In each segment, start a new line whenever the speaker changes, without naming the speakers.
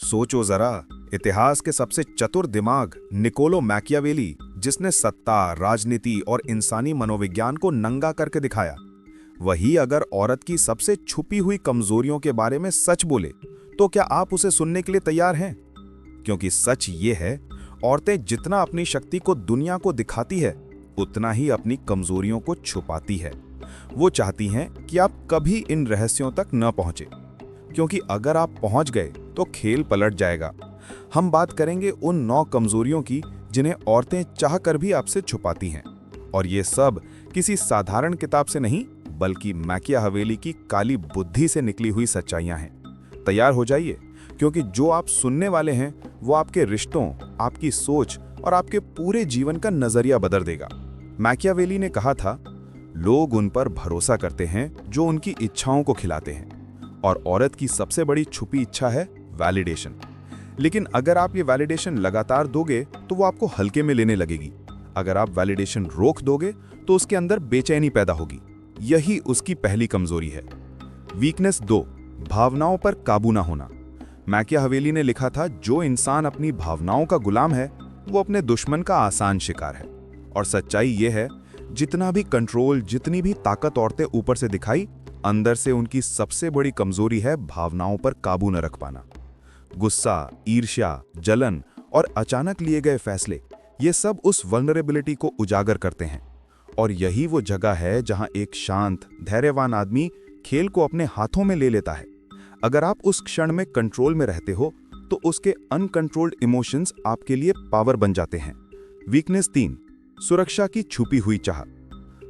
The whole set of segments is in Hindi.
सोचो जरा, इतिहास के सबसे चतुर दिमाग निकोलो मैकियावेली, जिसने सत्ता, राजनीति और इंसानी मनोविज्ञान को नंगा करके दिखाया, वही अगर औरत की सबसे छुपी हुई कमजोरियों के बारे में सच बोले, तो क्या आप उसे सुनने के लिए तैयार हैं? क्योंकि सच ये है, औरतें जितना अपनी शक्ति को दुनिया को दिखाती है, उतना ही अपनी कमजोरियों को छुपाती है। वो चाहती हैं कि आप कभी इन रहस्यों तक न पहुंचे, क्योंकि अगर आप पहुंच गए तो खेल पलट जाएगा। हम बात करेंगे उन 9 कमजोरियों की जिन्हें औरतें चाहकर भी आपसे छुपाती हैं, और ये सब किसी साधारण किताब से नहीं, बल्कि मैकियावेली की काली बुद्धि से निकली हुई सच्चाइयां हैं। तैयार हो जाइए, क्योंकि जो आप सुनने वाले हैं वो आपके रिश्तों, आपकी सोच और आपके पूरे जीवन का नजरिया बदल देगा। मैकियावेली ने कहा था, लोग उन पर भरोसा करते हैं जो उनकी इच्छाओं को खिलाते हैं, और औरत की सबसे बड़ी छुपी इच्छा है वैलिडेशन। लेकिन अगर आप ये वैलिडेशन लगातार दोगे तो वो आपको हल्के में लेने लगेगी। अगर आप वैलिडेशन रोक दोगे तो उसके अंदर बेचैनी पैदा होगी। यही उसकी पहली कमजोरी है। वीकनेस 2, भावनाओं पर काबू ना होना। मैकियावेली ने लिखा था, जो इंसान अपनी भावनाओं का गुलाम है वो अपने दुश्मन का आसान शिकार है। और सच्चाई ये है, जितना भी कंट्रोल, जितनी भी ताकत औरतें ऊपर से दिखाई, अंदर से उनकी सबसे बड़ी कमजोरी है भावनाओं पर काबू न रख पाना। गुस्सा, ईर्ष्या, जलन और अचानक लिए गए फैसले, ये सब उस वल्नरेबिलिटी को उजागर करते हैं। और यही वो जगह है जहां एक शांत, धैर्यवान आदमी खेल को अपने हाथों में ले लेता है। अगर आप उस क्षण में कंट्रोल में रहते हो तो उसके अनकंट्रोल्ड इमोशंस आपके लिए पावर बन जाते हैं। वीकनेस 3, सुरक्षा की छुपी हुई चाह।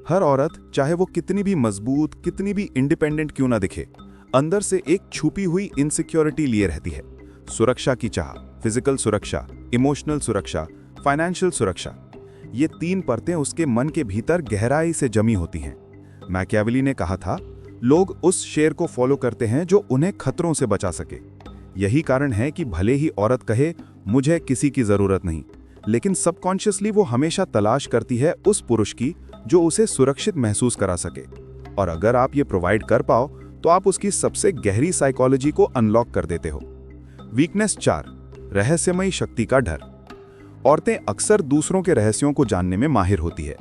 हर औरत, चाहे वो कितनी भी मजबूत, कितनी भी इंडिपेंडेंट क्यों ना दिखे, अंदर से एक छुपी हुई इनसिक्योरिटी लिए रहती है। सुरक्षा की चाह, फिजिकल सुरक्षा, इमोशनल सुरक्षा, फाइनेंशियल सुरक्षा, ये 3 परतें उसके मन के भीतर गहराई से जमी होती हैं। मैकियावेली ने कहा था, लोग उस शेर को फॉलो करते हैं जो उन्हें खतरों से बचा सके। यही कारण है कि भले ही औरत कहे, मुझे किसी की जरूरत नहीं, लेकिन सबकॉन्शियसली वो हमेशा तलाश करती है उस पुरुष की जो उसे सुरक्षित महसूस करा सके। और अगर आप ये प्रोवाइड कर पाओ तो आप उसकी सबसे गहरी साइकोलॉजी को अनलॉक कर देते हो। वीकनेस 4, रहस्यमयी शक्ति का डर। औरतें अक्सर दूसरों के रहस्यों को जानने में माहिर होती है,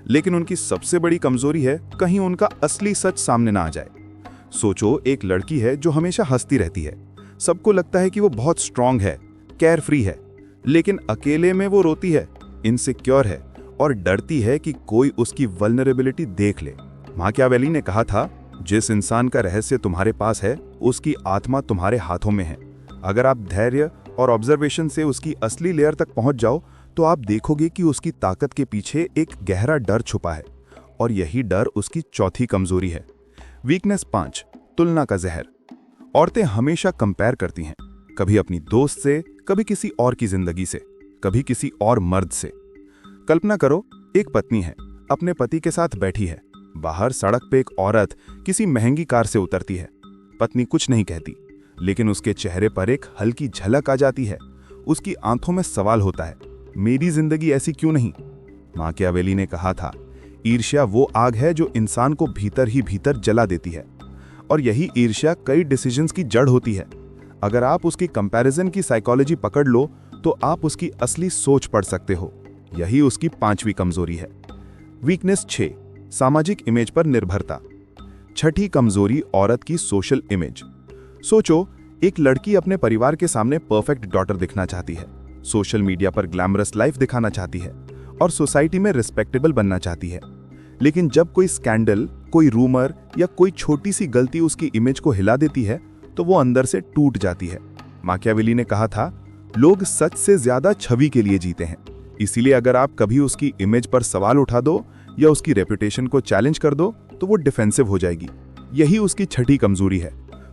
लेकिन उनकी सबसे बड़ी कमजोरी है कहीं उनका असली सच सामने ना आ जाए। सोचो, एक लड़की है जो हमेशा हंसती रहती है। सबको लगता है कि वो बहुत स्ट्रांग है, केयर फ्री है, लेकिन अकेले में वो रोती है, इनसिक्योर है और डरती है कि कोई उसकी वल्नरेबिलिटी देख ले। मैकियावेली ने कहा था, जिस इंसान का रहस्य तुम्हारे पास है, उसकी आत्मा तुम्हारे हाथों में है। अगर आप धैर्य और ऑब्जर्वेशन से उसकी असली लेयर तक पहुंच जाओ तो आप देखोगे कि उसकी ताकत के पीछे एक गहरा डर छुपा है, और यही डर उसकी चौथी कमजोरी है। वीकनेस 5, तुलना का जहर। औरतें हमेशा कंपेयर करती हैं, कभी अपनी दोस्त से, कभी किसी और की जिंदगी से, कभी किसी और मर्द से। कल्पना करो, एक पत्नी है, अपने पति के साथ बैठी है। बाहर सड़क पे एक औरत किसी महंगी कार से उतरती है। पत्नी कुछ नहीं कहती, लेकिन उसके चेहरे पर एक हल्की झलक आ जाती है। उसकी आंखों में सवाल होता है, मेरी जिंदगी ऐसी क्यों नहीं? मैकियावेली ने कहा था, ईर्ष्या वो आग है जो इंसान को भीतर ही भीतर जला देती है, और यही ईर्ष्या कई डिसीजंस की जड़ होती है। अगर आप उसकी कंपैरिजन की साइकोलॉजी पकड़ लो तो आप उसकी असली सोच पढ़ सकते हो। यही उसकी 5वीं कमजोरी है। वीकनेस 6, सामाजिक इमेज पर निर्भरता। छठी कमजोरी, औरत की सोशल इमेज। सोचो, एक लड़की अपने परिवार के सामने परफेक्ट डॉटर दिखना चाहती है, सोशल मीडिया पर ग्लैमरस लाइफ दिखाना चाहती है और सोसाइटी में रिस्पेक्टेबल बनना चाहती है। लेकिन जब कोई स्कैंडल, कोई रूमर या कोई छोटी सी गलती उसकी इमेज को हिला देती है तो वो अंदर से टूट जाती है। मैकियावेली ने कहा था, लोग सच से ज्यादा छवि के लिए जीते हैं। इसीलिए अगर आप कभी उसकी इमेज पर सवाल उठा दो या उसकी रेपुटेशन को चैलेंज कर दो तो वो डिफेंसिव हो जाएगी। यही उसकी छठी कमजोरी है।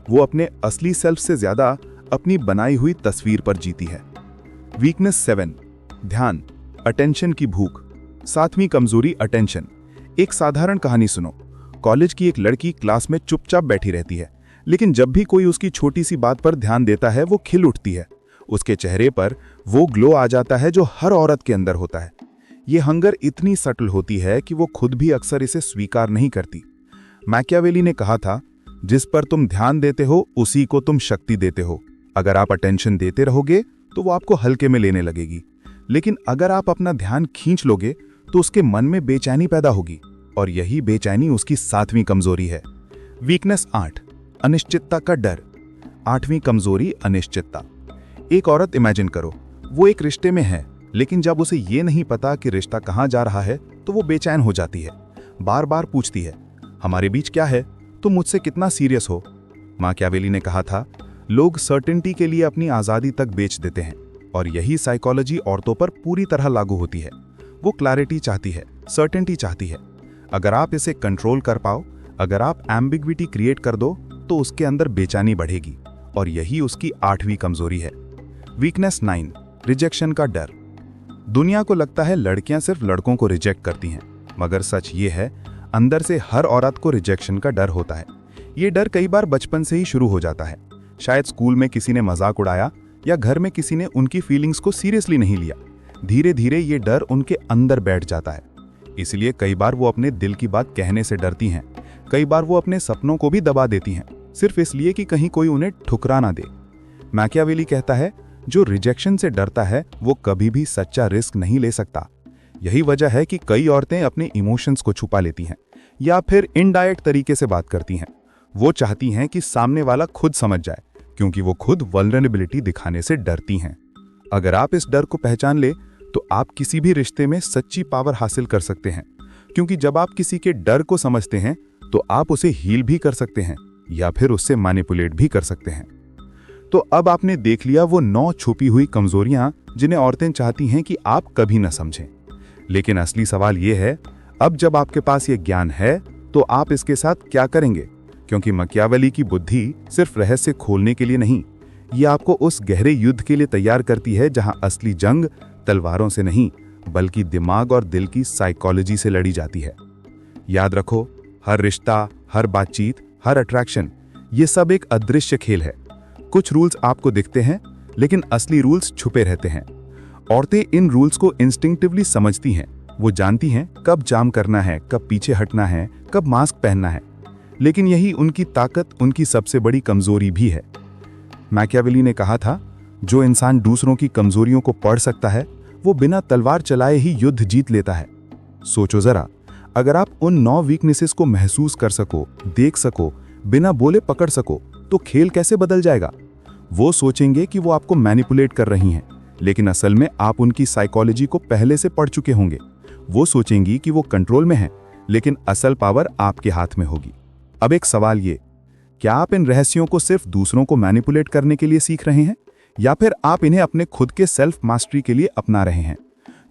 वो अपने असली सेल्फ से ज्यादा अपनी बनाई हुई तस्वीर पर जीती है। वीकनेस 7, ध्यान, अटेंशन की भूख। 7वीं कमजोरी, अटेंशन। एक साधारण कहानी सुनो। कॉलेज की एक लड़की क्लास में चुपचाप बैठी रहती है, लेकिन जब भी कोई उसकी छोटी सी बात पर ध्यान देता है वो खिल उठती है। उसके चेहरे पर वो ग्लो आ जाता है जो हर औरत के अंदर होता है। ये हंगर इतनी सटल होती है कि वो खुद भी अक्सर इसे स्वीकार नहीं करती। मैकियावेली ने कहा था, जिस पर तुम ध्यान देते हो उसी को तुम शक्ति देते हो।
अगर आप अटेंशन देते रहोगे तो वो आपको हल्के में लेने लगेगी, लेकिन अगर आप अपना ध्यान खींच लोगे तो उसके मन में बेचैनी पैदा होगी, और यही बेचैनी उसकी 7वीं कमजोरी है। वीकनेस 8, अनिश्चितता का डर। 8वीं कमजोरी, अनिश्चितता। एक औरत इमेजिन करो, वो एक रिश्ते में है, लेकिन जब उसे ये नहीं पता कि रिश्ता कहाँ जा रहा है तो वो बेचैन हो जाती है। बार बार पूछती है, हमारे बीच क्या है, तुम मुझसे कितना सीरियस हो। माकियावेली ने कहा था, लोग सर्टेनिटी के लिए अपनी आज़ादी तक बेच देते हैं, और यही साइकोलॉजी औरतों पर पूरी तरह लागू होती है। वो क्लैरिटी चाहती है, सर्टेनिटी चाहती है। अगर आप इसे कंट्रोल कर पाओ, अगर आप एम्बिग्विटी क्रिएट कर दो, तो उसके अंदर बेचैनी बढ़ेगी, और यही उसकी 8वीं कमजोरी है। वीकनेस 9, रिजेक्शन का डर। दुनिया को लगता है लड़कियां सिर्फ लड़कों को रिजेक्ट करती हैं, मगर सच ये है, अंदर से हर औरत को रिजेक्शन का डर होता है। ये डर कई बार बचपन से ही शुरू हो जाता है। शायद स्कूल में किसी ने मजाक उड़ाया, या घर में किसी ने उनकी फीलिंग्स को सीरियसली नहीं लिया। धीरे धीरे ये डर उनके अंदर बैठ जाता है। इसलिए कई बार वो अपने दिल की बात कहने से डरती हैं। कई बार वो अपने सपनों को भी दबा देती हैं, सिर्फ इसलिए कि कहीं कोई उन्हें ठुकरा ना दे। मैकियावेली कहता है, जो रिजेक्शन से डरता है वो कभी भी सच्चा रिस्क नहीं ले सकता। यही वजह है कि कई औरतें अपने इमोशंस को छुपा लेती हैं, या फिर इनडायरेक्ट तरीके से बात करती हैं। वो चाहती हैं कि सामने वाला खुद समझ जाए, क्योंकि वो खुद वल्नरेबिलिटी दिखाने से डरती हैं। अगर आप इस डर को पहचान ले तो आप किसी भी रिश्ते में सच्ची पावर हासिल कर सकते हैं, क्योंकि जब आप किसी के डर को समझते हैं तो आप उसे हील भी कर सकते हैं, या फिर उससे मैनिपुलेट भी कर सकते हैं। तो अब आपने देख लिया वो 9 छुपी हुई कमजोरियां जिन्हें औरतें चाहती हैं कि आप कभी न समझें। लेकिन असली सवाल ये है, अब जब आपके पास ये ज्ञान है तो आप इसके साथ क्या करेंगे? क्योंकि मैकियावेली की बुद्धि सिर्फ रहस्य खोलने के लिए नहीं, ये आपको उस गहरे युद्ध के लिए तैयार करती है जहां असली जंग तलवारों से नहीं, बल्कि दिमाग और दिल की साइकोलॉजी से लड़ी जाती है। याद रखो, हर रिश्ता, हर बातचीत, हर अट्रैक्शन, ये सब एक अदृश्य खेल है। कुछ रूल्स आपको दिखते हैं, लेकिन असली रूल्स छुपे रहते हैं। औरतें इन रूल्स को इंस्टिंक्टिवली समझती हैं। वो जानती हैं कब जाम करना है, कब पीछे हटना है, कब मास्क पहनना है। लेकिन यही उनकी ताकत, उनकी सबसे बड़ी कमजोरी भी है। मैकियावेली ने कहा था, जो इंसान दूसरों की कमजोरियों को पढ़ सकता है वो बिना तलवार चलाए ही युद्ध जीत लेता है। सोचो जरा, अगर आप उन 9 वीकनेसेस को महसूस कर सको, देख सको, बिना बोले पकड़ सको, तो खेल कैसे बदल जाएगा। वो सोचेंगे कि वो आपको मैनिपुलेट कर रही हैं, लेकिन असल में आप उनकी साइकोलॉजी को पहले से पढ़ चुके होंगे। वो सोचेंगी कि वो कंट्रोल में है, लेकिन असल पावर आपके हाथ में होगी। अब एक सवाल ये, क्या आप इन रहस्यों को सिर्फ दूसरों को मैनिपुलेट करने के लिए सीख रहे हैं, या फिर आप इन्हें अपने खुद के सेल्फ मास्टरी के लिए अपना रहे हैं?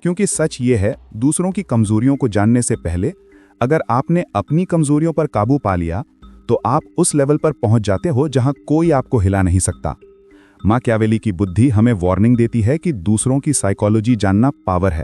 क्योंकि सच ये है, दूसरों की कमजोरियों को जानने से पहले अगर आपने अपनी कमजोरियों पर काबू पा लिया तो आप उस लेवल पर पहुंच जाते हो जहां कोई आपको हिला नहीं सकता। मैकियावेली की बुद्धि हमें वार्निंग देती है कि दूसरों की साइकोलॉजी जानना पावर है,